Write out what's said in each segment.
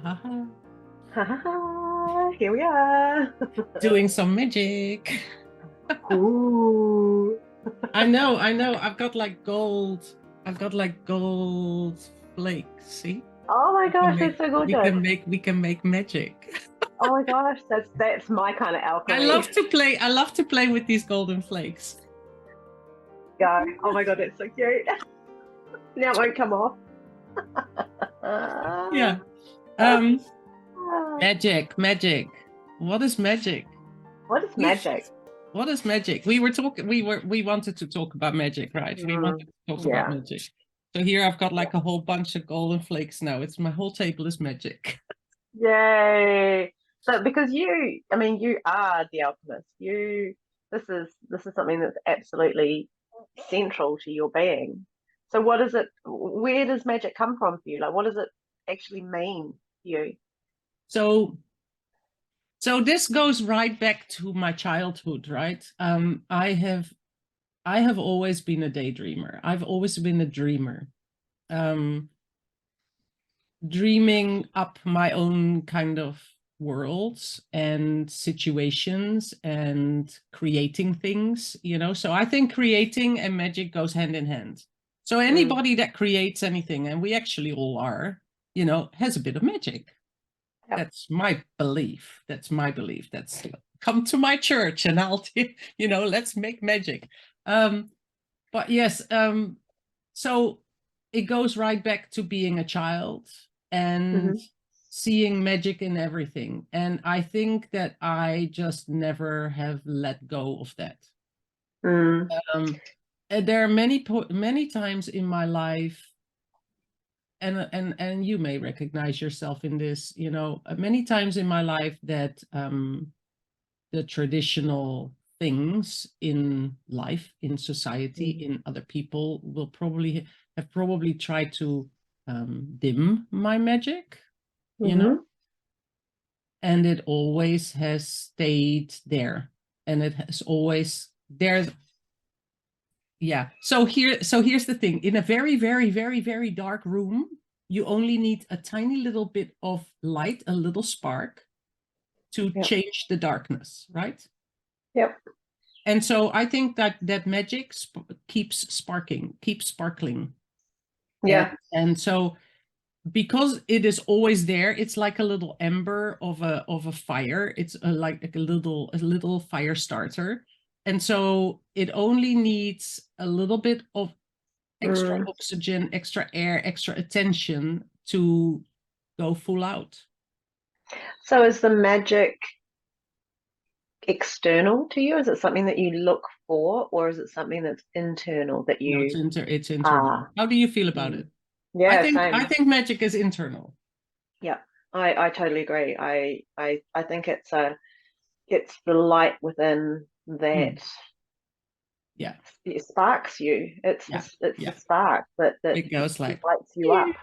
Ah, Ha ha ha, here we are. doing some magic. Ooh. I know. I've got like gold flakes. See? Oh my gosh, that's so gorgeous. We can make magic. Oh my gosh, that's my kind of alchemy. I love to play with these golden flakes. Go. Oh my god, that's so cute. Now it won't come off. Yeah. Um, magic. What is magic? What is We magic? What is magic? We wanted to talk about magic, right? We wanted to talk about Yeah. magic. So here I've got like a whole bunch of golden flakes now. It's my whole table is magic. Yay. So because I mean, you are the alchemist. This is something that's absolutely central to your being. So what is it, where does magic come from for you? Like what does it actually mean to you? So so this goes right back to my childhood, right? I have always been a daydreamer. I've always been a dreamer. Um, Dreaming up my own kind of worlds and situations and creating things, you know. So I think creating and magic goes hand in hand. So anybody that creates anything, and we actually all are, you know, has a bit of magic. Yep. That's my belief. That's come to my church and I'll, you know, let's make magic. But yes, so it goes right back to being a child and seeing magic in everything. And I think that I just never have let go of that. And there are many times in my life, and you may recognize yourself in this, you know, many times in my life that the traditional things in life, in society, in other people will probably tried to dim my magic, you know, and it always has stayed there, and it has always there's yeah. So here's the thing: in a very, very, very, very dark room, you only need a tiny little bit of light, a little spark, to change the darkness, right? Yep. And so I think that magic keeps sparkling. Yeah. And so because it is always there, it's like a little ember of a fire. It's like a little fire starter. And so it only needs a little bit of extra oxygen, extra air, extra attention to go full out. So is the magic external to you? Is it something that you look for, or is it something that's internal that No, you it's internal. are? How do you feel about it? Yeah, I same. think magic is internal. Yeah, I totally agree. I think it's the light within that Yeah. it sparks you. It's the spark that It goes like lights you up.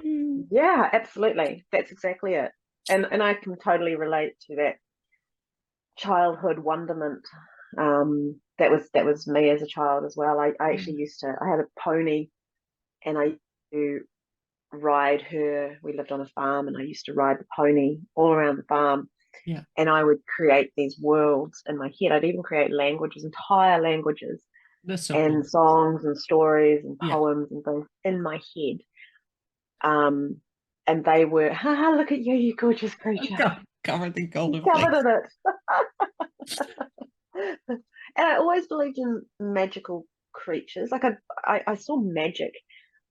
Yeah, absolutely. That's exactly it. And I can totally relate to that childhood wonderment. That was me as a child as well. I actually I had a pony, and I used to ride her. We lived on a farm, and I used to ride the pony all around the farm. Yeah. And I would create these worlds in my head. I'd even create languages, entire languages, and cool. songs and stories and poems and things in my head. And they were, haha, look at you, you gorgeous creature. Covered in golden Covered flakes. in it. And I always believed in magical creatures. Like I saw magic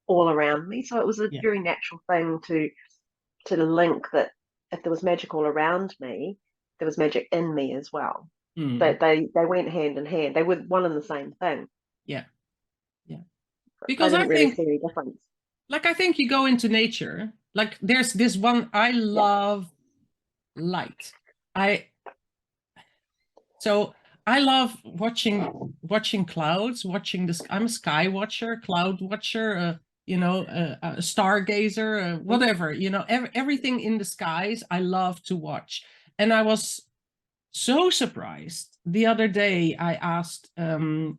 all around me. So it was a very natural thing to link that if there was magic all around me, there was magic in me as well. They went hand in hand. They were one and the same thing. Yeah. Yeah. I Because I didn't really think see any difference. like I think you go into nature, like there's this one I love light. So I love watching clouds, watching this. I'm a sky watcher, cloud watcher, you know, a stargazer, whatever, you know, everything in the skies I love to watch. And I was so surprised the other day. I asked a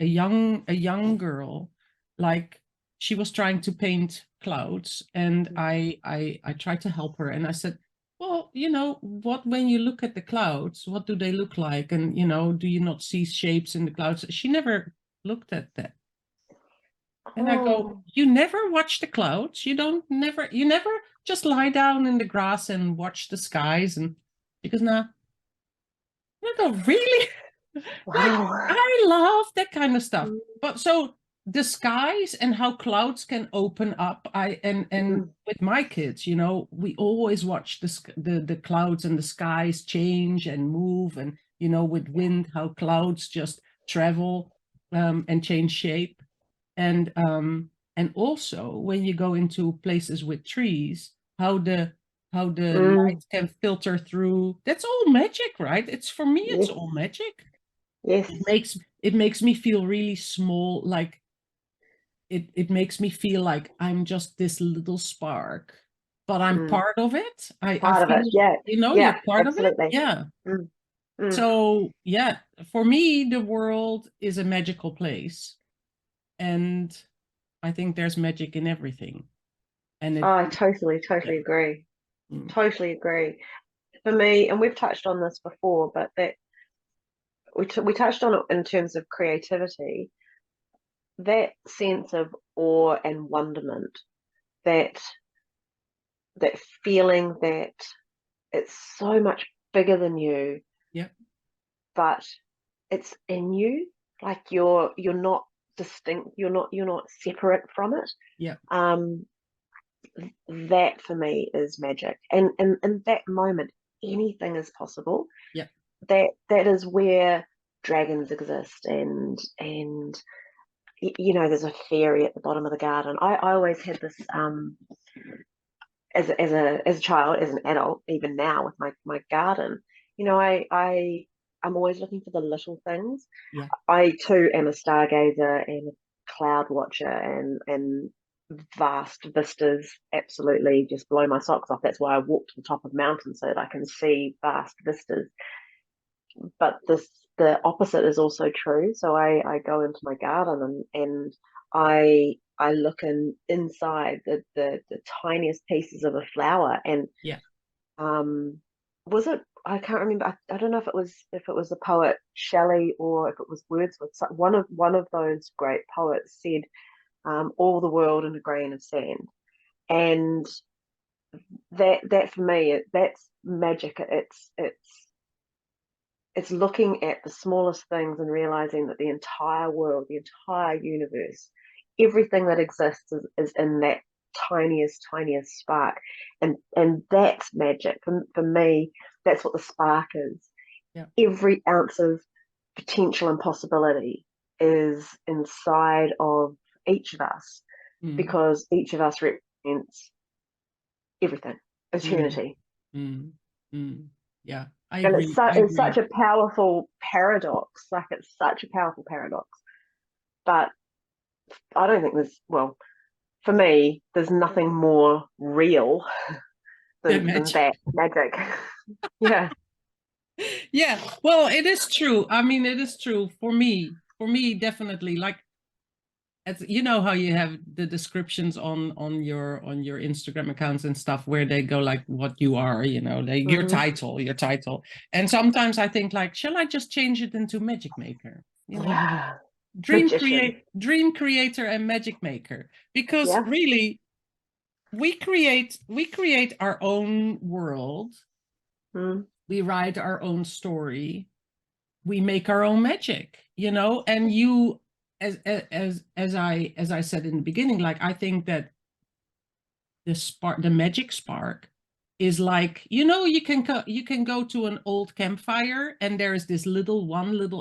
young girl, like, she was trying to paint clouds, and I tried to help her, and I said, well, you know, what, when you look at the clouds, what do they look like? And, you know, do you not see shapes in the clouds? She never looked at that. And I go, Oh, you never watch the clouds? You never just lie down in the grass and watch the skies? And because now, I go, really? Like, wow. I love that kind of stuff. Mm, But so the skies and how clouds can open up, and mm, with my kids, you know, we always watch the clouds and the skies change and move, and, you know, with yeah. wind, how clouds just travel and change shape. And also when you go into places with trees, how the Mm, light can filter through. That's all magic, right? It's, for me, it's yes. all magic. Yes. It makes me feel really small, like it makes me feel like I'm just this little spark, but I'm Mm, part of it. I part of feel, it. Yeah. you know, Yeah. you're part of it. Absolutely. Yeah. Mm, mm. So yeah, for me, the world is a magical place, and I think there's magic in everything. And Oh, it, I totally, yeah. totally agree. Mm. Totally agree. For me, and we've touched on this before, but that we touched on it in terms of creativity, that sense of awe and wonderment, that that feeling that it's so much bigger than you, Yeah. but it's in you, like you're not distinct, you're not separate from it. Yeah. Um, that for me is magic, and in that moment, anything is possible. Yeah. That is where dragons exist, and you know, there's a fairy at the bottom of the garden. I always had this as a child, as an adult, even now with my garden. You know, I'm always looking for the little things. Yeah. I too am a stargazer and a cloud watcher, and vast vistas absolutely just blow my socks off. That's why I walk to the top of mountains, so that I can see vast vistas. But the opposite is also true. So I go into my garden, and I look inside the tiniest pieces of a flower, and Yeah. um was it, I can't remember, I don't know if it was the poet Shelley or if it was Wordsworth. So one of those great poets said, all the world in a grain of sand. And that for me, that's magic. It's looking at the smallest things and realizing that the entire world, the entire universe, everything that exists is in that tiniest spark. And that's magic. For me, that's what the spark is. Yeah. Every ounce of potential and possibility is inside of each of us, Mm. because each of us represents everything, Mm. eternity. Mm. Mm. Yeah. I And it's agree. so I it's such agree. a powerful paradox. Like, it's such a powerful paradox. But I don't think there's, well, for me, there's nothing more real The than magic. that magic. Yeah. Yeah, well, it is true. I mean, it is true for me. For me, definitely. Like, as you know, how you have the descriptions on your Instagram accounts and stuff, where they go like what you are, you know, like Mm. your title. And sometimes I think like, shall I just change it into magic maker? You know, Yeah. Magician. dream creator and magic maker. Because Yeah. really, we create our own world. Mm. We write our own story. We make our own magic, you know. And you, as I said in the beginning, like, I think that the magic spark is like, you know, you can go to an old campfire, and there is this little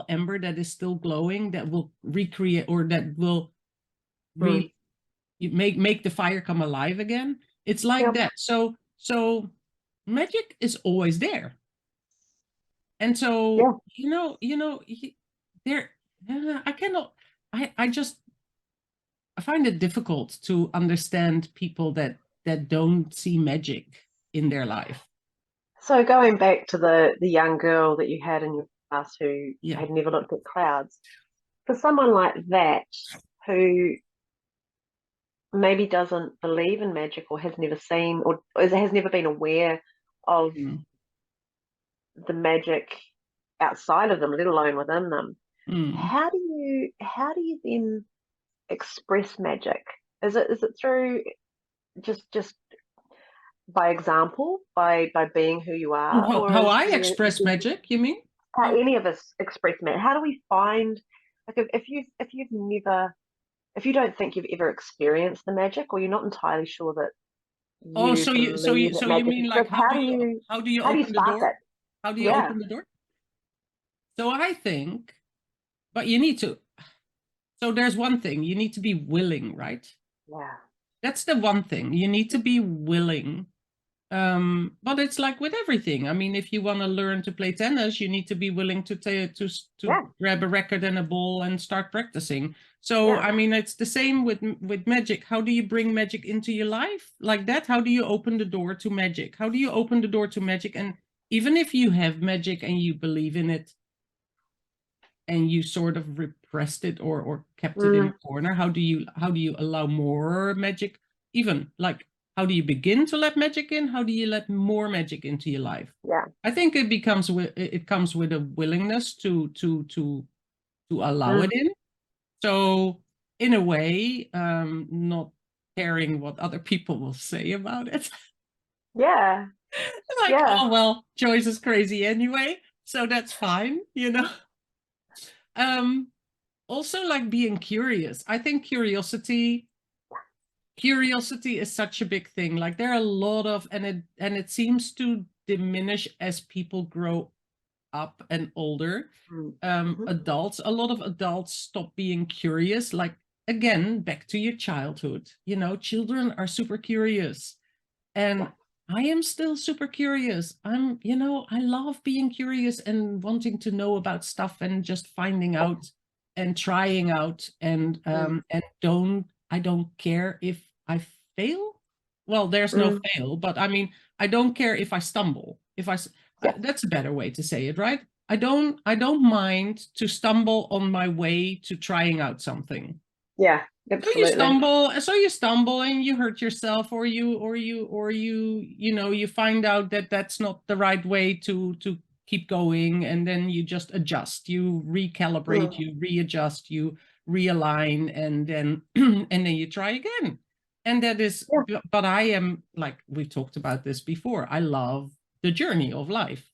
ember that is still glowing, that will recreate, or that will Mm. really make the fire come alive again. It's like Yep. that. So magic is always there. And so, Yeah. there, I cannot, I just, I find it difficult to understand people that don't see magic in their life. So going back to the young girl that you had in your class who Yeah. had never looked at clouds, for someone like that, who maybe doesn't believe in magic, or has never seen, or has never been aware of Mm. the magic outside of them, let alone within them. Mm. How do you then express magic? Is it through just by example, by being who you are, or How is I there, express magic, you mean? how How? any of us express magic? How do we find, like, if you've never, if you don't think you've ever experienced the magic, or you're not entirely sure that Oh, you believe that so you magic mean like exists, how do you how do you open the spark door? it? How do you Yeah, open the door? So I think, but you need to. So there's one thing, you need to be willing, right? yeah, That's the one thing. You need to be willing. But it's like with everything. I mean, if you want to learn to play tennis, you need to be willing to yeah, grab a racket and a ball and start practicing. So yeah. I mean, it's the same with magic. How do you bring magic into your life like that? How do you open the door to magic? How do you open the door to magic? And even if you have magic and you believe in it, and you sort of repressed it or kept it in Mm, a corner, how do you allow more magic? Even like, how do you begin to let magic in? How do you let more magic into your life? yeah. I think it comes with a willingness to allow it Mm, in. So in a way, not caring what other people will say about it. yeah, Like, yeah. oh well, Joyce is crazy anyway, so that's fine, you know. um Also, like, being curious. I think curiosity is such a big thing. Like, there are a lot of, and it seems to diminish as people grow up and older. Mm, hmm. Adults, a lot of adults stop being curious. Like, again, back to your childhood. Children are super curious, Yeah. and I am still super curious. I love being curious and wanting to know about stuff and just finding out and trying out, Mm, I don't care if I fail. Well, there's no mm, fail, but I mean, I don't care if I stumble. yeah, That's a better way to say it, right? I don't mind to stumble on my way to trying out something. yeah, So you absolutely. stumble, and you hurt yourself, you find out that that's not the right way to keep going, and then you just adjust, you recalibrate, Mm, you readjust, you realign, and then and then you try again. And that is, yeah. but I am, like we've talked about this before, I love the journey of life.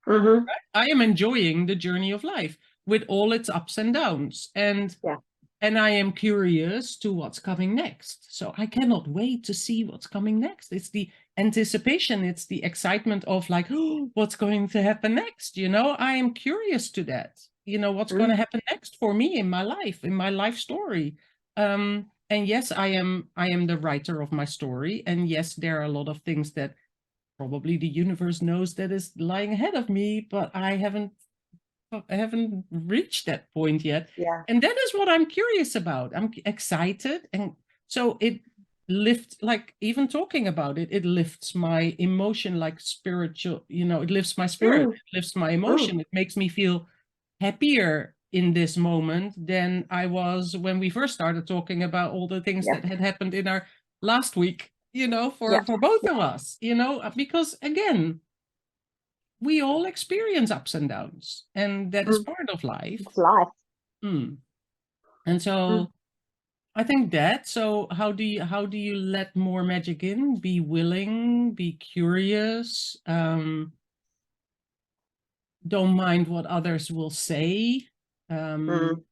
Hmm. I am enjoying the journey of life with all its ups and downs, Yeah. and I am curious to what's coming next. So I cannot wait to see what's coming next. It's the anticipation, it's the excitement of, like, oh, what's going to happen next? I am curious to that. What's going to Mm, happen next for me in my life story. And yes, I am the writer of my story. And yes, there are a lot of things that probably the universe knows that is lying ahead of me, but I haven't reached that point yet. yeah. And that is what I'm curious about. I'm excited. And so it lifts, like, even talking about it, it lifts my emotion, like spiritual, it lifts my spirit, Mm, it lifts my mm, emotion. It makes me feel happier in this moment than I was when we first started talking about all the things yeah. that had happened in our last week, Yeah. for both Yeah. of us, because again, we all experience ups and downs, and that is Mm, part of life. it's life. Mm. And Mm, so I think that. So how do you let more magic in? Be willing, be curious, don't mind what others will say, um, mm.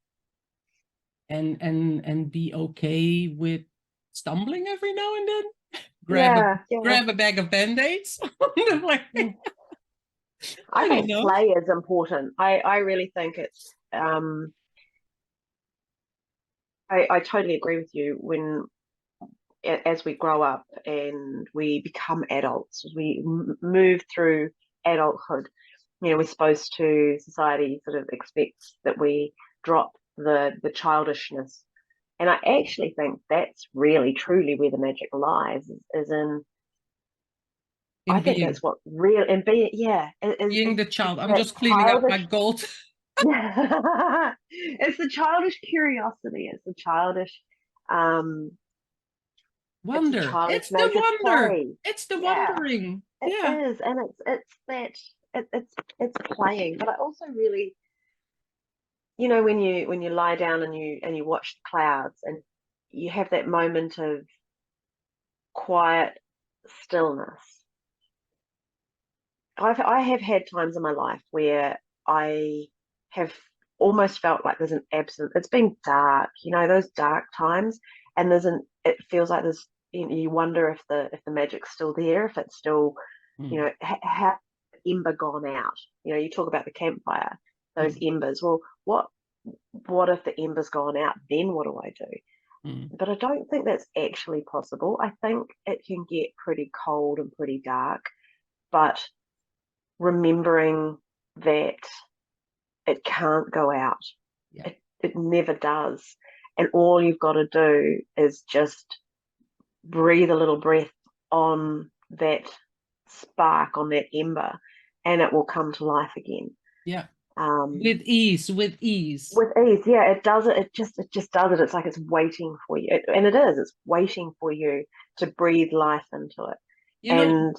and be okay with stumbling every now and then. Grab a Yeah. Yeah. grab a bag of band-aids on the way. Mm. I I don't think know. play is important. I really think it's, I totally agree with you. When as we grow up and we become adults, as we move through adulthood, we're supposed to, society sort of expects that we drop the childishness. And I actually think that's really truly where the magic lies, is in, I In think that's being what real, and be, yeah, being is the child. I'm that just cleaning up my childish. gold. Yeah. It's the childish curiosity. It's the childish, um, It's a Wonder. childish It's the magic wonder. play. It's the Yeah, wondering. it Yeah. is, and it's that it's playing. But I also really, when you lie down and you watch the clouds and you have that moment of quiet stillness. I have had times in my life where I have almost felt like there's an absence. It's been dark, those dark times, and it feels like there's, you wonder if the magic's still there, if it's still, Mm. how ember gone out. You talk about the campfire, those Mm. embers. Well, what if the ember's gone out? Then what do I do? Mm. But I don't think that's actually possible. I think it can get pretty cold and pretty dark, but remembering that it can't go out. Yeah. It never does. And all you've got to do is just breathe a little breath on that spark, on that ember, and it will come to life again. Yeah. Um, With ease, with ease. with ease, yeah, it does it. It just does it. It's like it's waiting for you, and it is. It's waiting for you to breathe life into it. You know, And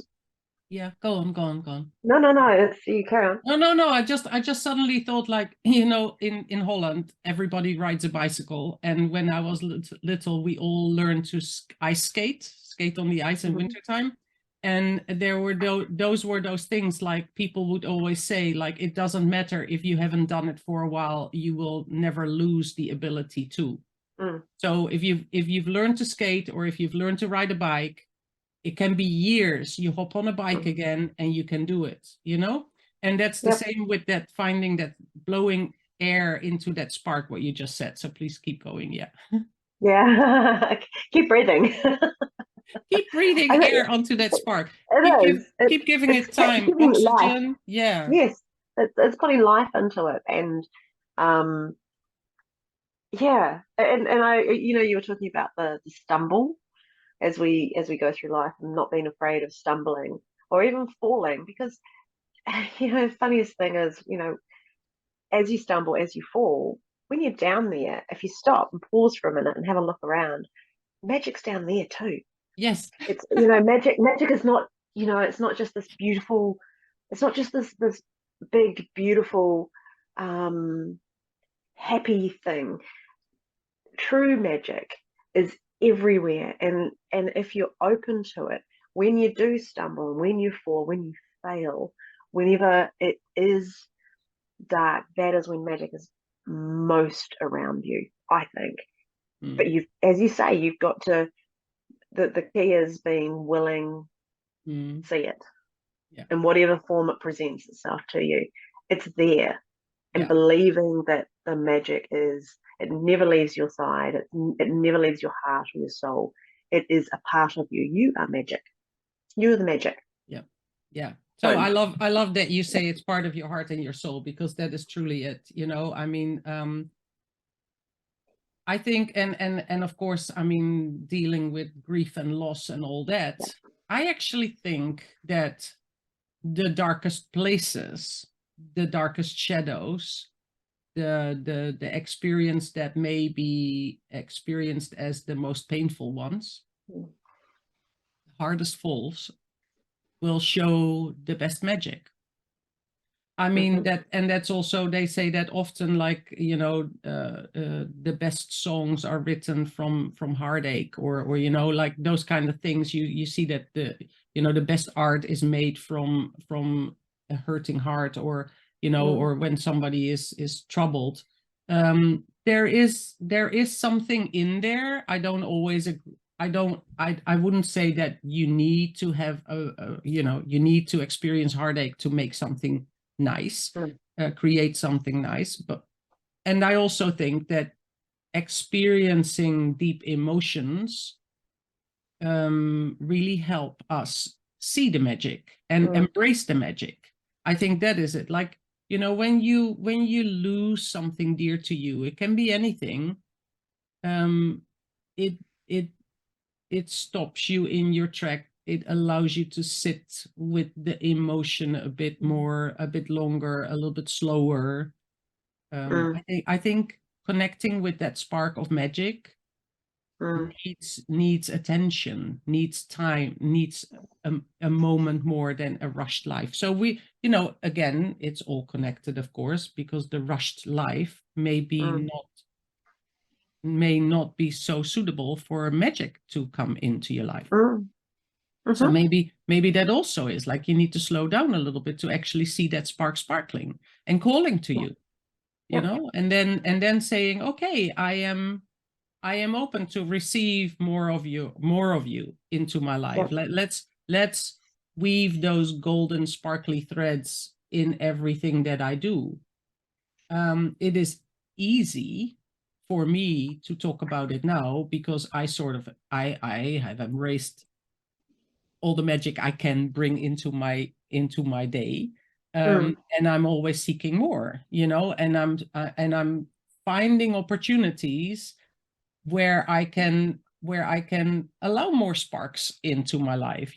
yeah, go on, go on, go on. no, it's you carry on. No, no, no. I just suddenly thought, like, in Holland, everybody rides a bicycle, and when I was little, we all learned to ice skate on the ice in Mhm. wintertime. And there were those things, like people would always say, like, it doesn't matter if you haven't done it for a while, you will never lose the ability to. Mm. So if you've learned to skate, or if you've learned to ride a bike, it can be years. You hop on a bike Mm. again and you can do it, And that's the Yep. same with that, finding that, blowing air into that spark, what you just said. So please keep going. Yeah. Yeah. Keep breathing. Keep breathing I think air onto that spark. it is. Keep giving It's it time, giving life. oxygen. Yeah. Yes, it's putting life into it, and um, yeah, and you were talking about the stumble as we go through life, and not being afraid of stumbling or even falling, because the funniest thing is, as you stumble, as you fall, when you're down there, if you stop and pause for a minute and have a look around, magic's down there too. Yes. It's magic is not, it's not just this beautiful, it's not just this big beautiful happy thing. True magic is everywhere, and if you're open to it, when you do stumble, when you fall, when you fail, whenever it is dark, that is when magic is most around you, I think. But Mm. as you say, you've got to, the key is being willing Mm. to see it Yeah. in whatever form it presents itself to you. It's there, and Yeah. believing that the magic is, it never leaves your side, it never leaves your heart or your soul. It is a part of you. You are magic. You're the magic. Yeah. Yeah. So Boom. I love that you say it's part of your heart and your soul, because that is truly it. I mean, I think, and of course, I mean, dealing with grief and loss and all that, Yeah. I actually think that the darkest places, the darkest shadows, the experience that may be experienced as the most painful ones, Mm. hardest falls, will show the best magic. I mean, Mhm. that, and that's also, they say that often, like, the best songs are written from heartache, or like those kind of things. You see that the best art is made from a hurting heart, or Mm. or when somebody is troubled. There is something in there. I don't always agree. I wouldn't say that you need to have you need to experience heartache to make something nice, Mm. create something nice. And I also think that experiencing deep emotions really help us see the magic and Mm. embrace the magic. I think that is it. Like, when you lose something dear to you, it can be anything. Um, it it it stops you in your track. It allows you to sit with the emotion a bit more, a bit longer, a little bit slower. Mm. I think connecting with that spark of magic needs attention, needs time, needs a moment more than a rushed life. So we, again, it's all connected, of course, because the rushed life may not be so suitable for magic to come into your life. So maybe that also is like, you need to slow down a little bit to actually see that spark sparkling and calling to you, and then saying, okay, I am open to receive more of you into my life. Let's weave those golden sparkly threads in everything that I do. It is easy for me to talk about it now because I have embraced all the magic I can bring into my day. And I'm always seeking more, and I'm finding opportunities where I can allow more sparks into my life,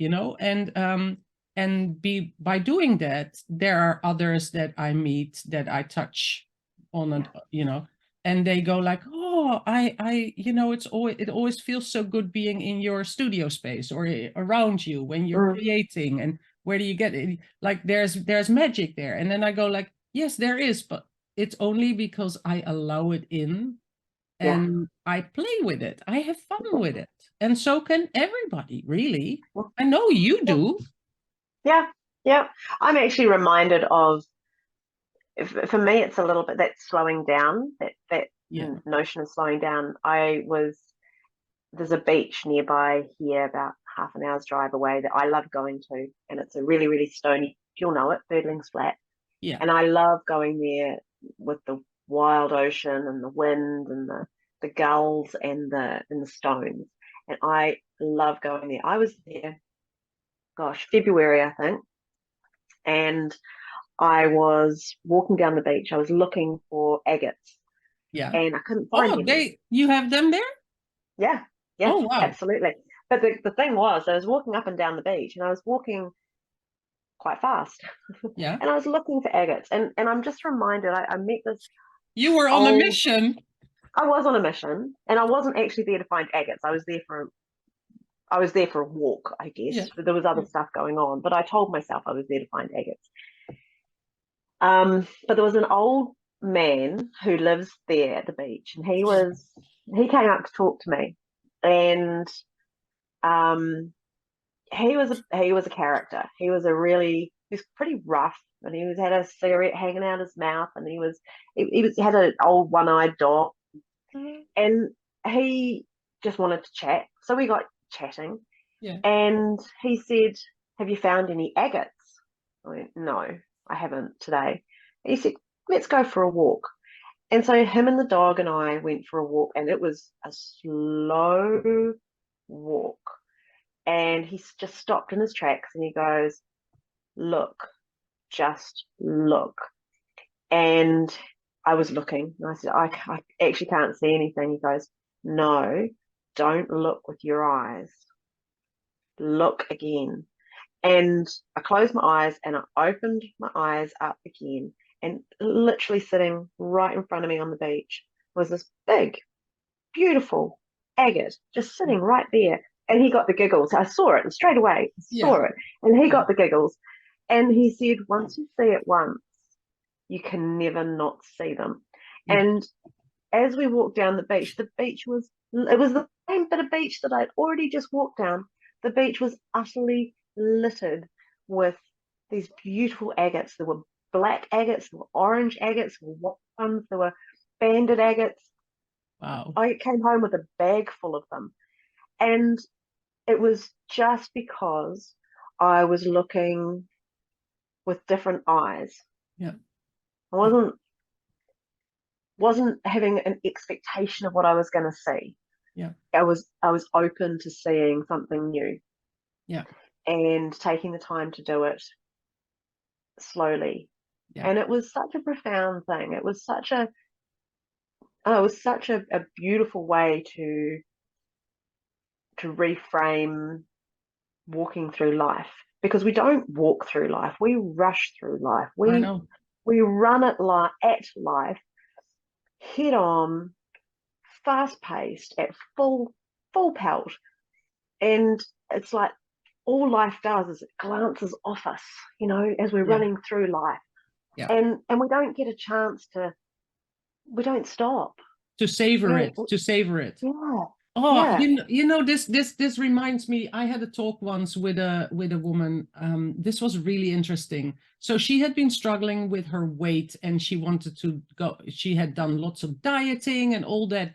and by doing that, there are others that I meet, that I touch on, and they go like, oh, it always feels so good being in your studio space or around you when you're creating, and where do you get it? Like there's magic there. And then I go like, yes, there is, but it's only because I allow it in. And I play with it. I have fun with it. And so can everybody, really. I know you do. Yeah. I'm actually reminded of, for me, it's a little bit that slowing down, that notion of slowing down. There's a beach nearby here, about half an hour's drive away, that I love going to. And it's a really, really stony, you'll know it, Birdling's Flat. Yeah. And I love going there with the wild ocean and the wind and the gulls and the stones. And I love going there. I was there, February, I think. And I was walking down the beach. I was looking for agates. Yeah. And I couldn't find any. You have them there? Yeah. Oh, wow. Absolutely. But the thing was, I was walking up and down the beach, and I was walking quite fast. Yeah. And I was looking for agates. And I'm just reminded, I met this. You were on a mission. I was on a mission, and I wasn't actually there to find agates. I was there for a walk, I guess. Yeah. There was other stuff going on, but I told myself I was there to find agates. But there was an old man who lives there at the beach, and he came up to talk to me, and he was a character. He was pretty rough, and he had a cigarette hanging out his mouth, and he had an old one-eyed dog, and he just wanted to chat. So we got chatting, and he said, "Have you found any agates?" I went, "No, I haven't today." And he said, "Let's go for a walk." And so him and the dog and I went for a walk, and it was a slow walk. And he just stopped in his tracks, and he goes, "Look, just look." And I was looking, and I said, I actually can't see anything. He goes, "No, don't look with your eyes. Look again." And I closed my eyes, and I opened my eyes up again, and literally sitting right in front of me on the beach was this big, beautiful agate just sitting right there. And he got the giggles. I saw it, and straight away I saw it, and he got the giggles. And he said, "Once you see it once, you can never not see them." And as we walked down the beach was the same bit of beach that I'd already just walked down. The beach was utterly littered with these beautiful agates. There were black agates, there were orange agates, there were white ones, there were banded agates. Wow. I came home with a bag full of them. And it was just because I was looking with different eyes. Yeah. I wasn't having an expectation of what I was going to see. Yeah. I was open to seeing something new. Yeah. And taking the time to do it slowly. Yeah. And it was such a profound thing. It was such a beautiful way to reframe walking through life, because we don't walk through life, we rush through life. We run at life head on, fast paced, at full full pelt. And it's like all life does is it glances off us, as we're running through life. Yeah. And we don't get a chance we don't stop. To savor it. Yeah. Oh, Yeah. this reminds me. I had a talk once with a woman. This was really interesting. So she had been struggling with her weight, and she wanted to go. She had done lots of dieting and all that,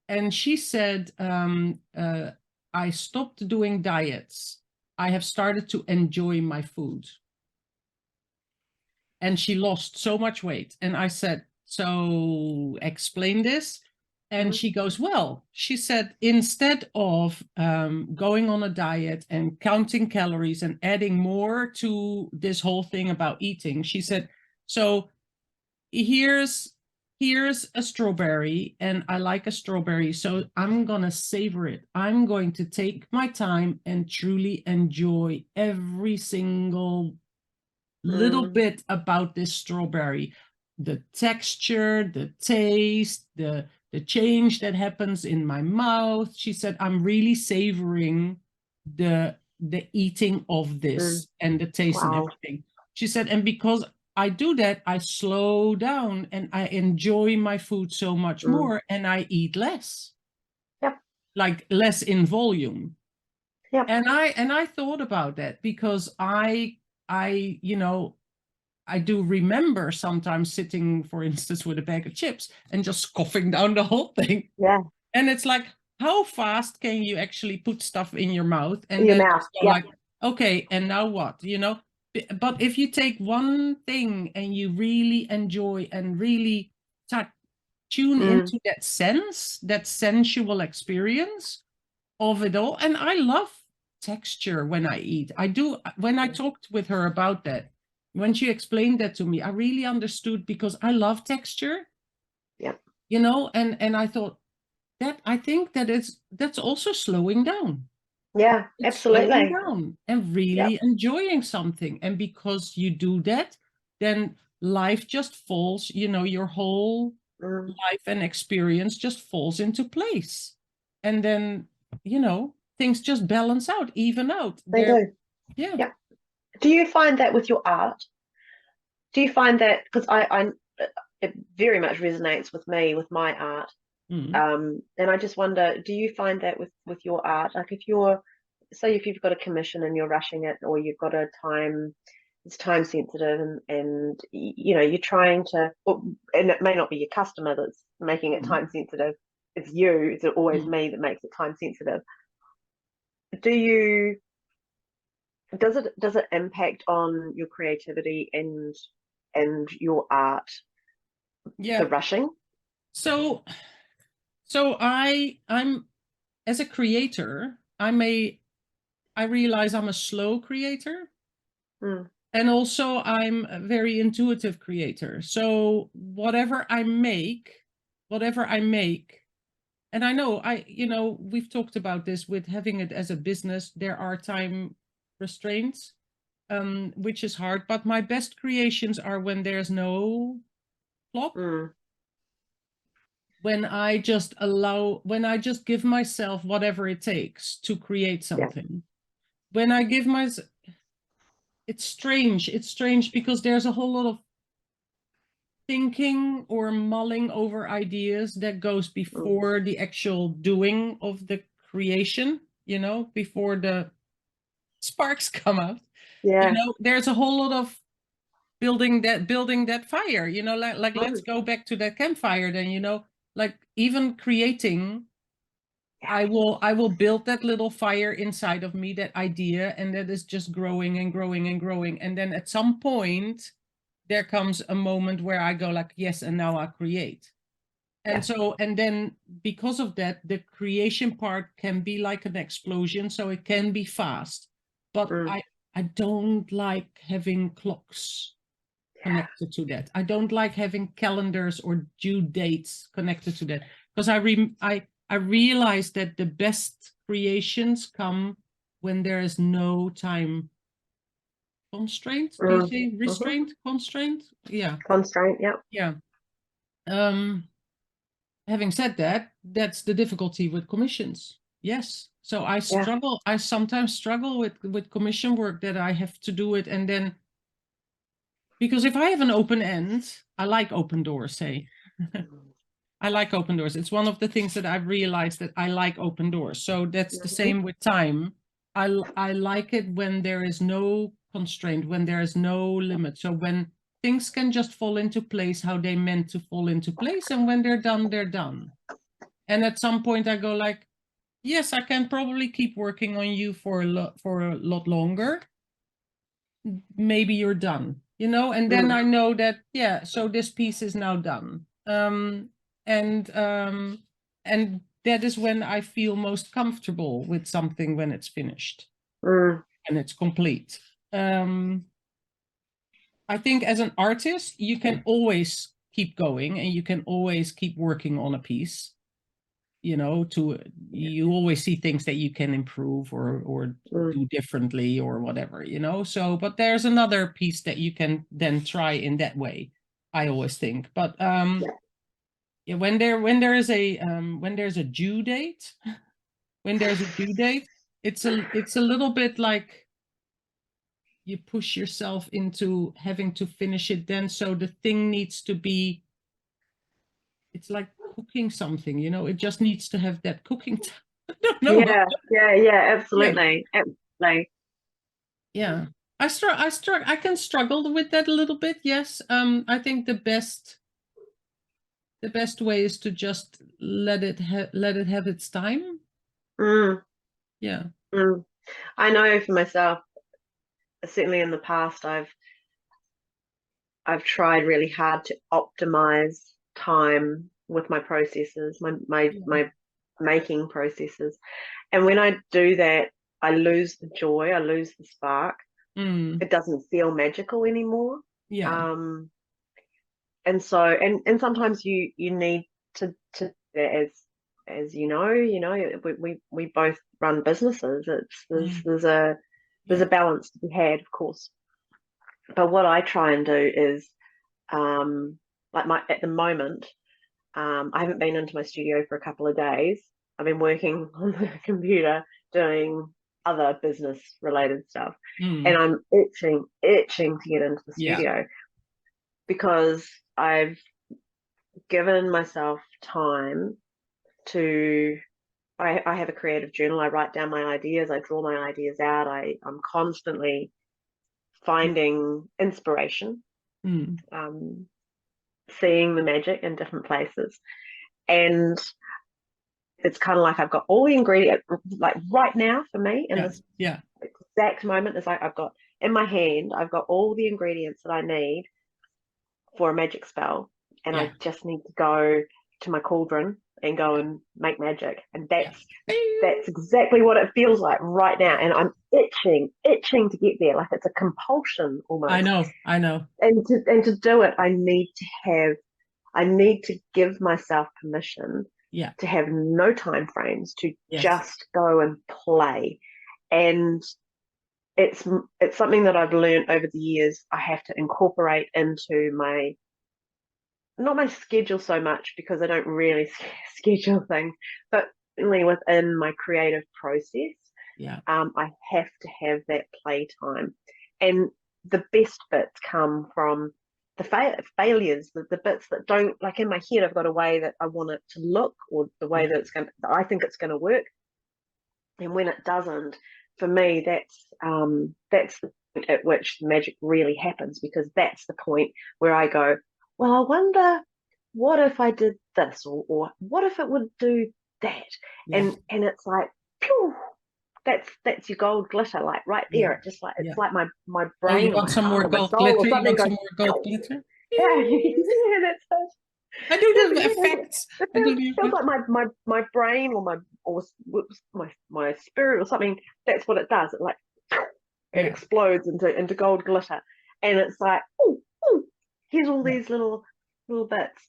And she said, "I stopped doing diets. I have started to enjoy my food." And she lost so much weight. And I said, "So explain this." And she goes, "Well," she said, "instead of going on a diet and counting calories and adding more to this whole thing about eating," she said, "so here's a strawberry, and I like a strawberry, so I'm gonna savor it. I'm going to take my time and truly enjoy every single little bit about this strawberry, the texture, the taste, the change that happens in my mouth." She said, "I'm really savoring the eating of this and the taste and everything." She said, "And because I do that, I slow down and I enjoy my food so much more, and I eat less." Yep. Like less in volume. Yep. And I thought about that, because I do remember sometimes sitting, for instance, with a bag of chips and just scoffing down the whole thing. Yeah. And it's like, how fast can you actually put stuff in your mouth and In your then mouth. just go like, okay, and now what? But if you take one thing and you really enjoy and really tune into that sensual experience of it all. And I love texture when I eat. I do. When I talked with her about that, when she explained that to me, I really understood, because I love texture. Yeah. And I thought that, I think that's also slowing down. Yeah, It's absolutely. slowing down and really enjoying something. And because you do that, then life just falls, your whole life and experience just falls into place. And then, things just balance out, even out. They do. Yeah. Yep. Do you find that with your art? Do you find that, because it very much resonates with me, with my art. And I just wonder, do you find that with your art? Like if you've got a commission and you're rushing it, or you've got it's time sensitive, and you're trying to, and it may not be your customer that's making it time sensitive. It's you. It's always me that makes it time sensitive. Does it impact on your creativity and your art? Yeah. The rushing. So I'm, as a creator, I realize I'm a slow creator. And also I'm a very intuitive creator. So whatever I make, and I know we've talked about this with having it as a business, there are time restraints, which is hard, but my best creations are when there's no clock. When I just give myself whatever it takes to create something. When I give myself, it's strange because there's a whole lot of thinking or mulling over ideas that goes before the actual doing of the creation, before the sparks come out. There's a whole lot of building that fire, like let's go back to that campfire then, like even creating, I will build that little fire inside of me, that idea, and that is just growing and growing and growing. And then at some point there comes a moment where I go like, yes, and now I create. And and then because of that, the creation part can be like an explosion. So it can be fast, but I don't like having clocks connected to that. I don't like having calendars or due dates connected to that, because I realize that the best creations come when there is no time constraint. Do you say restraint? Constraint? Yeah. Constraint, yeah. Having said that, that's the difficulty with commissions. Yes. So I struggle. I sometimes struggle with commission work, that I have to do it, and then, because if I have an open end, I like open doors. Hey, I like open doors. It's one of the things that I've realized, that I like open doors. So that's the same with time. I like it when there is no constraint, when there is no limit. So when things can just fall into place how they meant to fall into place, and when they're done, they're done. And at some point I go like, yes, I can probably keep working on you for a lot longer. Maybe you're done, you know, and then I know that, yeah, so this piece is now done. And that is when I feel most comfortable with something, when it's finished and it's complete. I think as an artist, you can always keep going, and you can always keep working on a piece. You know, you always see things that you can improve or do differently or whatever, you know. So, but there's another piece that you can then try in that way, I always think. But yeah, when there's a due date, it's a little bit like you push yourself into having to finish it then. So the thing needs to be, it's like cooking something, you know, it just needs to have that cooking time. I don't know. Absolutely. Absolutely. Yeah. I can struggle with that a little bit. Yes. I think the best way is to just let it have its time. Yeah. I know for myself, certainly in the past, I've tried really hard to optimize time with my processes, my making processes. And when I do that, I lose the joy, I lose the spark. It doesn't feel magical anymore. Yeah. And so, and sometimes you need to as you know, we both run businesses. There's a balance to be had, of course. But what I try and do is, at the moment, I haven't been into my studio for a couple of days. I've been working on the computer doing other business related stuff, and I'm itching to get into the studio because I've given myself time to. I have a creative journal. I write down my ideas. I draw my ideas out. I'm constantly finding inspiration, seeing the magic in different places. And it's kind of like I've got all the ingredients, like right now for me in this exact moment, is like I've got in my hand, I've got all the ingredients that I need for a magic spell. And I just need to go to my cauldron and go and make magic. And that's exactly what it feels like right now. And I'm itching to get there. Like it's a compulsion almost. I know. And to do it, I need to give myself permission to have no time frames, to just go and play. And it's something that I've learned over the years. I have to incorporate into not my schedule so much, because I don't really schedule things, but certainly within my creative process, I have to have that playtime. And the best bits come from the failures, the bits that don't, like in my head, I've got a way that I want it to look, or the way that I think it's going to work. And when it doesn't, for me, that's the point at which the magic really happens, because that's the point where I go, well, I wonder what if I did this, or what if it would do that? And it's like, phew, that's your gold glitter, like right there. It just like it's like my brain. Oh, you want some more gold glitter? You want some more gold glitter? Yeah, that's it. I do the effects. It feels like my brain or my spirit or something. That's what it does. It like it explodes into gold glitter, and it's like, oh, here's all these little bits.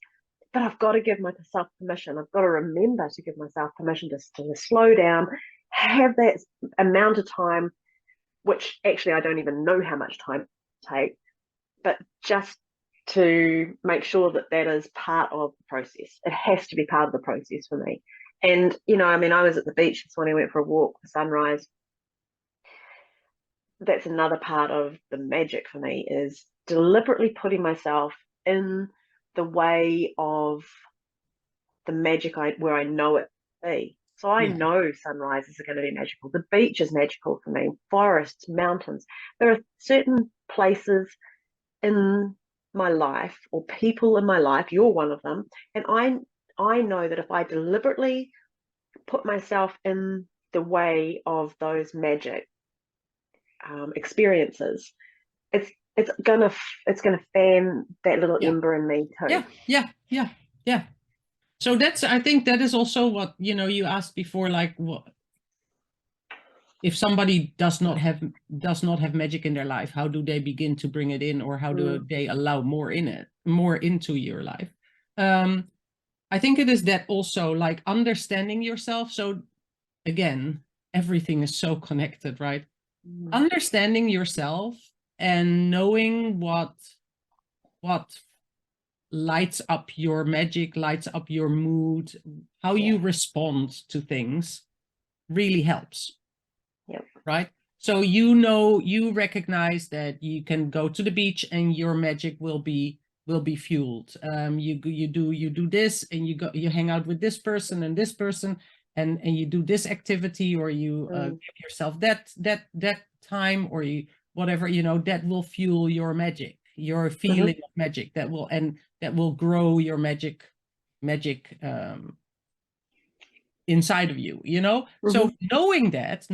But I've got to give myself permission. I've got to remember to give myself permission to slow down, have that amount of time, which actually I don't even know how much time to take, but just to make sure that is part of the process. It has to be part of the process for me. And, you know, I mean, I was at the beach this morning, went for a walk for sunrise. That's another part of the magic for me, is deliberately putting myself in the way of the magic where I know it to be. So I Yeah. know sunrises are going to be magical. The beach is magical for me. Forests, mountains. There are certain places in my life, or people in my life, you're one of them, and I know that if I deliberately put myself in the way of those magic experiences, it's it's gonna fan that little Yeah. ember in me too. Yeah. So that's, I think that is also what, you know, you asked before, like, what if somebody does not have magic in their life, how do they begin to bring it in, or how do they allow more into your life? I think it is that also, like, understanding yourself. So again, everything is so connected, right? Understanding yourself and knowing what lights up your magic, lights up your mood, how you respond to things really helps. Yep. Right? So, you know, you recognize that you can go to the beach and your magic will be fueled. You do this, and you hang out with this person and this person, and you do this activity, or you give yourself that time, or you whatever, you know, that will fuel your magic, your feeling of magic, that will grow your magic inside of you, you know. So knowing that,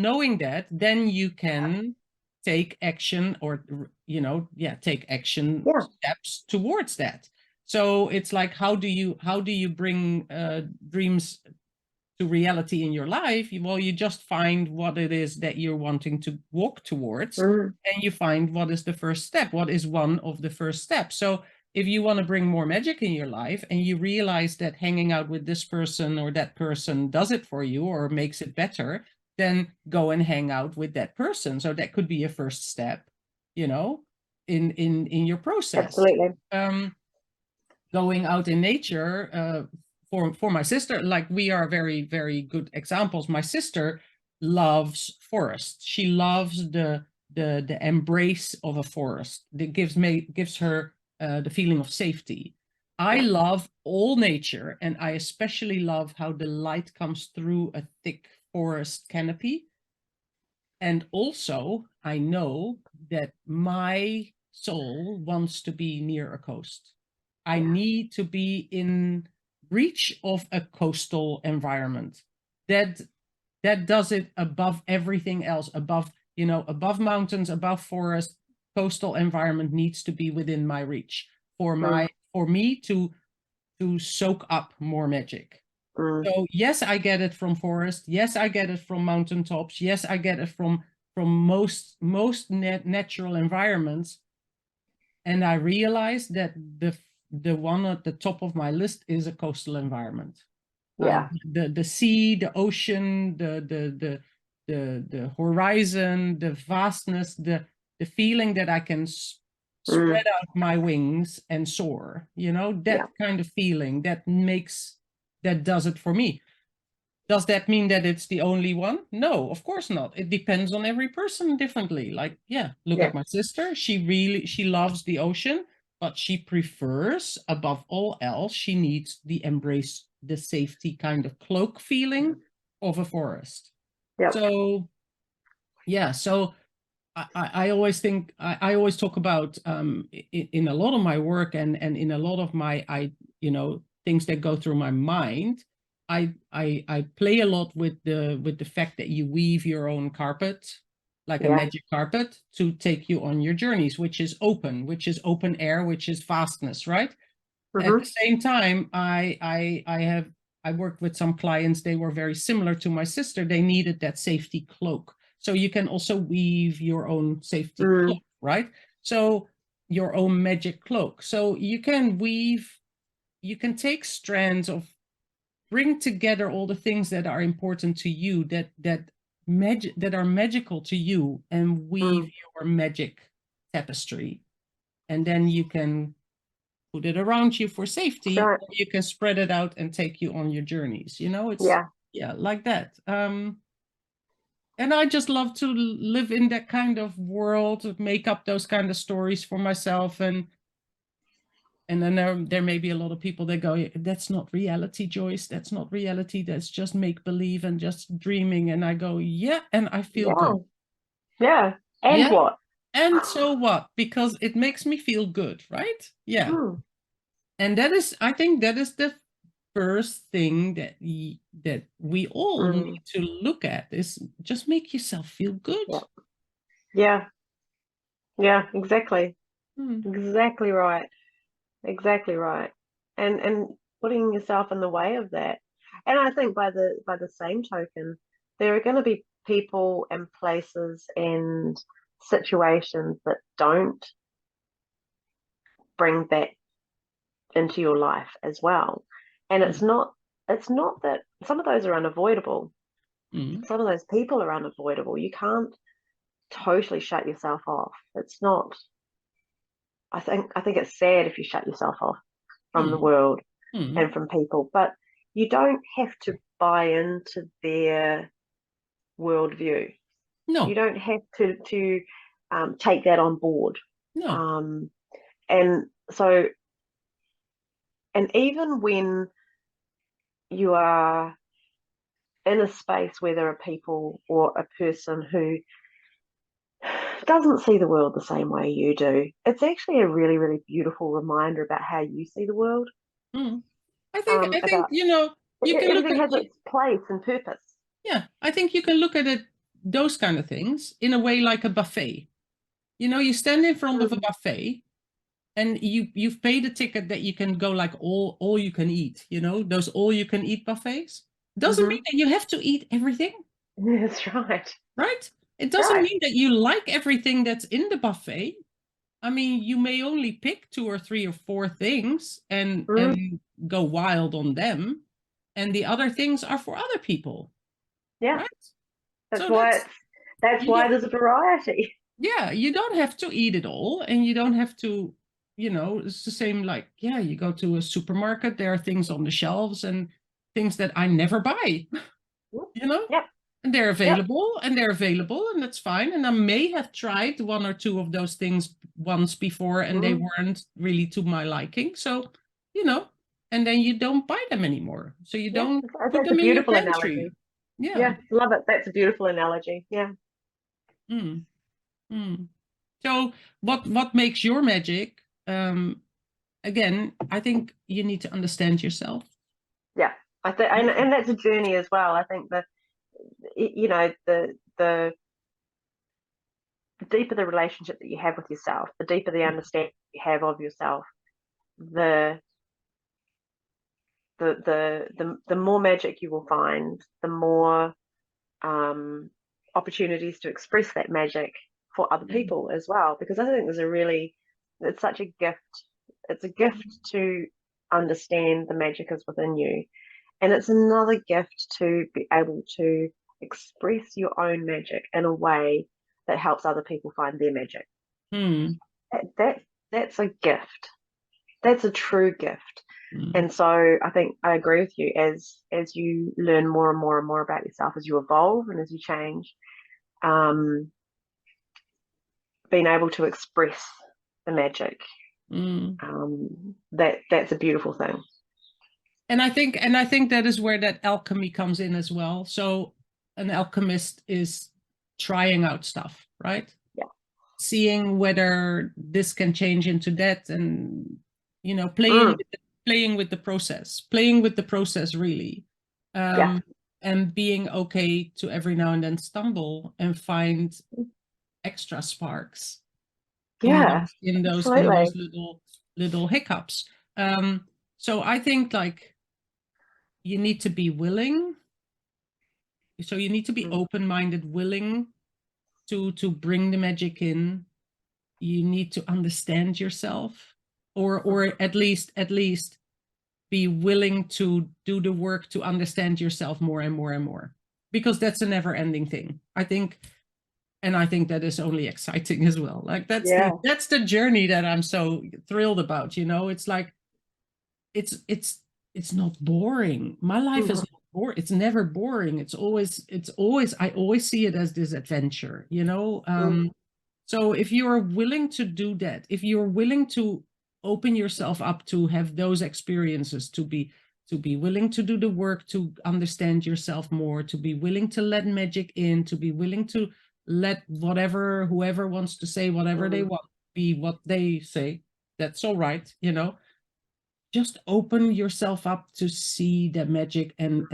then you can take action, or, you know, take action steps towards that. So it's like, how do you bring dreams to reality in your life? Well, you just find what it is that you're wanting to walk towards, and you find what is the first step, what is one of the first steps. So if you want to bring more magic in your life, and you realize that hanging out with this person or that person does it for you or makes it better, then go and hang out with that person. So that could be a first step, you know, in your process. Absolutely. Going out in nature, for my sister, like, we are very, very good examples. My sister loves forests. She loves the embrace of a forest. That gives her the feeling of safety. I love all nature, and I especially love how the light comes through a thick forest canopy. And also, I know that my soul wants to be near a coast. I need to be in reach of a coastal environment that does it above everything else, above, you know, above mountains, above forest. Coastal environment needs to be within my reach for me to soak up more magic. So yes, I get it from forest. Yes, I get it from mountaintops. Yes, I get it from most natural environments. And I realized that the one at the top of my list is a coastal environment. The sea, the ocean, the horizon, the vastness, the feeling that I can spread out my wings and soar. You know, that kind of feeling that does it for me. Does that mean that it's the only one? No, of course not. It depends on every person differently. Like, look at my sister. She loves the ocean, but she prefers, above all else, she needs the safety kind of cloak feeling of a forest. So, so I always think, I always talk about, in a lot of my work, and in a lot of my, things that go through my mind, I play a lot with the fact that you weave your own carpet, like a magic carpet, to take you on your journeys, which is open air, which is vastness, right? At the same time, I worked with some clients, they were very similar to my sister. They needed that safety cloak. So you can also weave your own safety cloak, right? So your own magic cloak. So you can take strands of, bring together all the things that are important to you, that are magical to you, and weave your magic tapestry. And then you can put it around you for safety, or you can spread it out and take you on your journeys. You know, it's Yeah, like that. And I just love to live in that kind of world, make up those kind of stories for myself. And then there may be a lot of people that go, that's not reality, Joyce. That's not reality. That's just make believe and just dreaming. And I go, yeah, and I feel Yeah. good. Yeah. And Yeah. what? And so what? Because it makes me feel good, right? Yeah. Mm. And that is, I think that is the first thing that that we all need to look at, is just make yourself feel good. Yeah. Yeah. Yeah, exactly. Hmm. Exactly right. Exactly right. And putting yourself in the way of that. And I think by the same token, there are going to be people and places and situations that don't bring that into your life as well. And Hmm. it's not that some of those are unavoidable. Hmm. Some of those people are unavoidable. You can't totally shut yourself off. It's not. I think it's sad if you shut yourself off from the Hmm. world Hmm. and from people, but you don't have to buy into their worldview. You No, don't have to take that on board. no. Um, and so, and even when you are in a space where there are people or a person who doesn't see the world the same way you do, it's actually a really, really beautiful reminder about how you see the world. Hmm. I think, About you can look everything at, has its place and purpose. yeah, I think you can look at it, those kind of things, in a way like a buffet. You stand in front of a Mm. buffet, and you've paid a ticket that you can go like all you can eat, those all you can eat buffets. Doesn't mean Mm-hmm. that you have to eat everything, That's right. right? It doesn't Right. mean that you like everything that's in the buffet. I mean, you may only pick 2 or 3 or 4 things Mm. and go wild on them, and the other things are for other people, Yeah. right? That's So why that's you why don't there's a variety. yeah, you don't have to eat it all, and you don't have to, it's the same, like, yeah, you go to a supermarket, there are things on the shelves and things that I never buy, you know, Yep. and they're Yep. available, and that's fine. And I may have tried 1 or 2 of those things once before, and they Mm. weren't really to my liking. So, you know, and then you don't buy them anymore. So you Yeah. don't put That's a them in your beautiful pantry. analogy. Yeah. Yeah. Love it. That's a beautiful analogy. Yeah. Mm, mm. So what makes your magic? Again, I think you need to understand yourself. Yeah. I think, and that's a journey as well. I think that the deeper the relationship that you have with yourself, the deeper the understanding you have of yourself, the the more magic you will find, the more um, opportunities to express that magic for other Mm, people as well. Because I think it's such a gift. It's a gift to understand the magic is within you, and it's another gift to be able to express your own magic in a way that helps other people find their magic. mm, That that's a gift. That's a true gift. mm, And so I think I agree with you, as you learn more and more and more about yourself, as you evolve and as you change, um, being able to express the magic, mm. that's a beautiful thing. And I think that is where that alchemy comes in as well. So an alchemist is trying out stuff, right? Yeah. Seeing whether this can change into that, and Mm, playing with the process really, yeah. um, and being okay to every now and then stumble and find extra sparks in Yeah. those Absolutely. little hiccups. So I think, like, you need to be willing. So you need to be Mm, open-minded, willing to bring the magic in. You need to understand yourself, or at least be willing to do the work to understand yourself more and more and more, because that's a never-ending thing, I think. And I think that is only exciting as well. Like, yeah. that's the journey that I'm so thrilled about. It's like it's not boring. My life is Mm, not it's never boring. It's always, I always see it as this adventure, you know. So if you are willing to do that, if you're willing to open yourself up to have those experiences, to be willing to do the work, to understand yourself more, to be willing to let magic in, to be willing to let whoever wants to say whatever they want, be what they say, that's all right, you know. Just open yourself up to see the magic and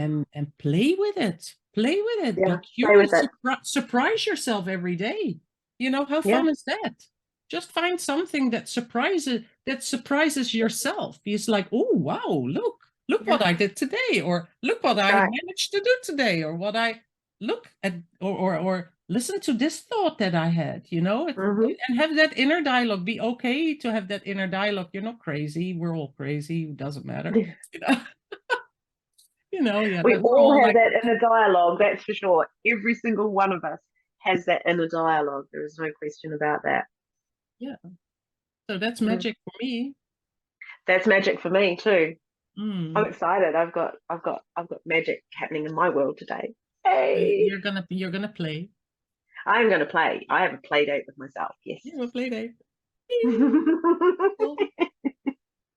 play with it. Play with it. Yeah, Be play with curious. it. Surprise yourself every day. You know, how Yeah. fun is that? Just find something that surprises yourself. It's like, oh wow, look what I did today, or look what I managed to do today, or what I look at, or listen to this thought that I had, you know, and have that inner dialogue. Be okay to have that inner dialogue. You're not crazy. We're all crazy. It doesn't matter. You know? You know, yeah. We We're all have like, that inner dialogue, that's for sure. Every single one of us has that inner dialogue. There is no question about that. yeah. So that's magic for me. That's magic for me too. I'm excited. I've got magic happening in my world today. Hey. You're gonna play. I'm gonna play. I have a play date with myself. Yes. You have a play date.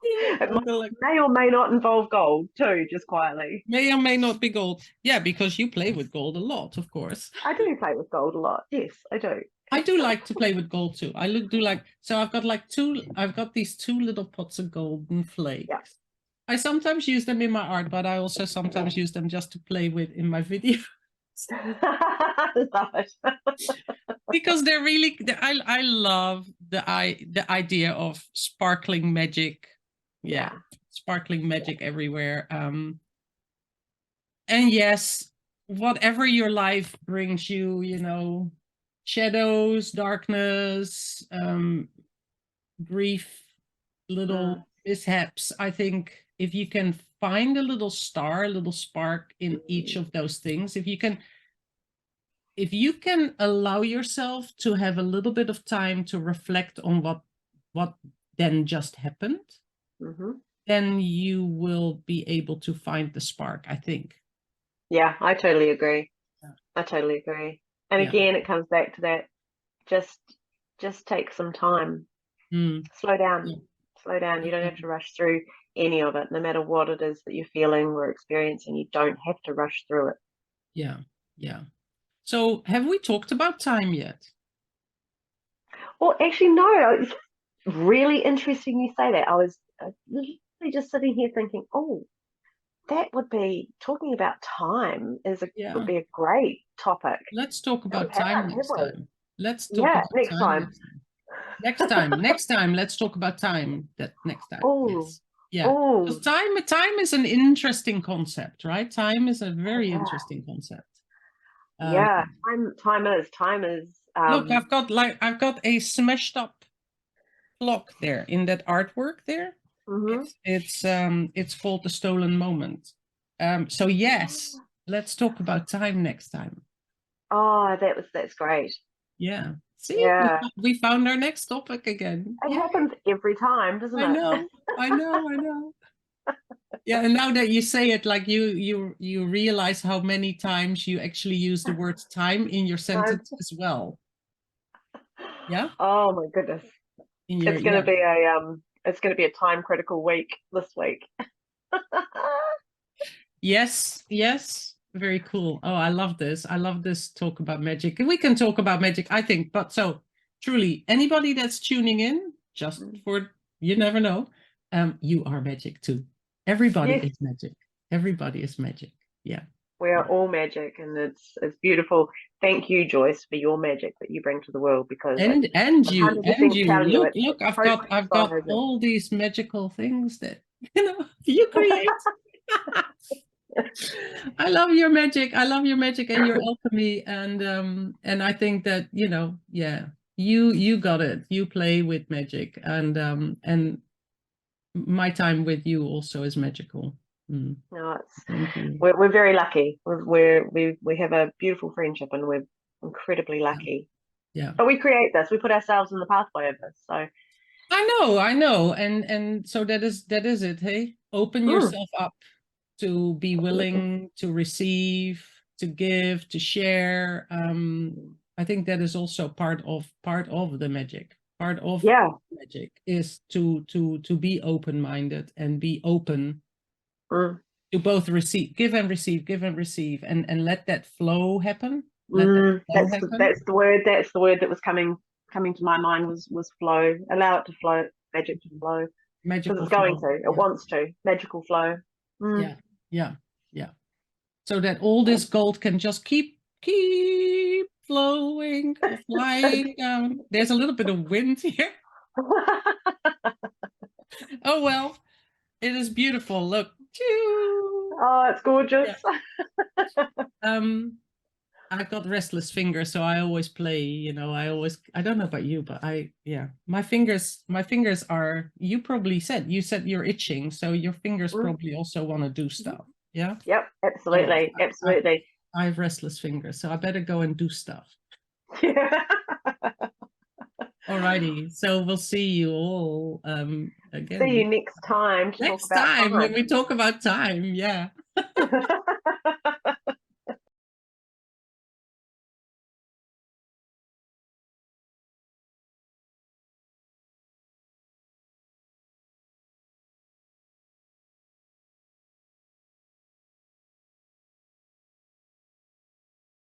It may or may not involve gold too, just quietly. May or may not be gold. Yeah, because you play with gold a lot, of course. I do play with gold a lot. Yes, I do. I do like to play with gold too. I do like, so I've got these 2 little pots of golden flakes. Yeah. I sometimes use them in my art, but I also sometimes use them just to play with in my videos. Love it. Because they're really, I love the idea of sparkling magic. Yeah. Sparkling magic everywhere. And yes, whatever your life brings you, you know, shadows, darkness, grief, little mishaps. I think if you can find a little star, a little spark in each of those things, if you can allow yourself to have a little bit of time to reflect on what then just happened, then you will be able to find the spark, I think. Yeah, I totally agree. I totally agree. And again, it comes back to that, just take some time. Slow down. Slow down. You don't have to rush through any of it. No matter what it is that you're feeling or experiencing, you don't have to rush through it. Yeah, yeah. So have we talked about time yet? Well, actually, no. It's really interesting you say that. I was literally just sitting here thinking, oh, that would be, talking about time would be a great topic. Let's talk about time next time. Let's talk about next time. Next time, let's talk about time. Next time. Oh, yes. Yeah. Because time is an interesting concept, right? Time is a very interesting concept. Time is. Look, I've got a smashed up clock there in that artwork there. It's called The Stolen Moment. So yes, let's talk about time next time. Oh, that's great. Yeah. See, we found our next topic again. It happens every time, doesn't it? I know. Yeah, and now that you say it, like you realize how many times you actually use the word time in your sentence as well. Yeah. Oh my goodness. It's going to be a time critical week this week. Yes. Very cool. Oh, I love this. I love this talk about magic. We can talk about magic, I think. But so truly, anybody that's tuning in, just for, you never know, you are magic too. Everybody is magic. Everybody is magic. Yeah. We are all magic, and it's beautiful. Thank you, Joyce, for your magic that you bring to the world, because and you look, I've got all these magical things that you create. I love your magic. I love your magic and your alchemy, and I think that you got it. You play with magic, and my time with you also is magical. No, we're very lucky. We have a beautiful friendship, and we're incredibly lucky. Yeah. But we create this. We put ourselves in the pathway of this. So I know, and so that is it. Hey, open yourself up to be willing to receive, to give, to share. I think that is also part of the magic. Part of magic is to be open-minded and be open to both give and receive, and let that flow happen. That's the word that was coming to my mind was flow. Allow it to flow, magic to flow. Because it's going to, it wants to, magical flow. Yeah. So that all this gold can just keep flowing, flying down. There's a little bit of wind here. Oh well, it is beautiful. Look. Oh, it's gorgeous. Yeah. I've got restless fingers, so I always play, I don't know about you, but my fingers are, you said you're itching, so your fingers probably also want to do stuff. Yeah. Yep, absolutely. Absolutely. I have restless fingers, so I better go and do stuff. Yeah. Alrighty, so we'll see you all again. See you next time to talk about time. When we talk about time, yeah.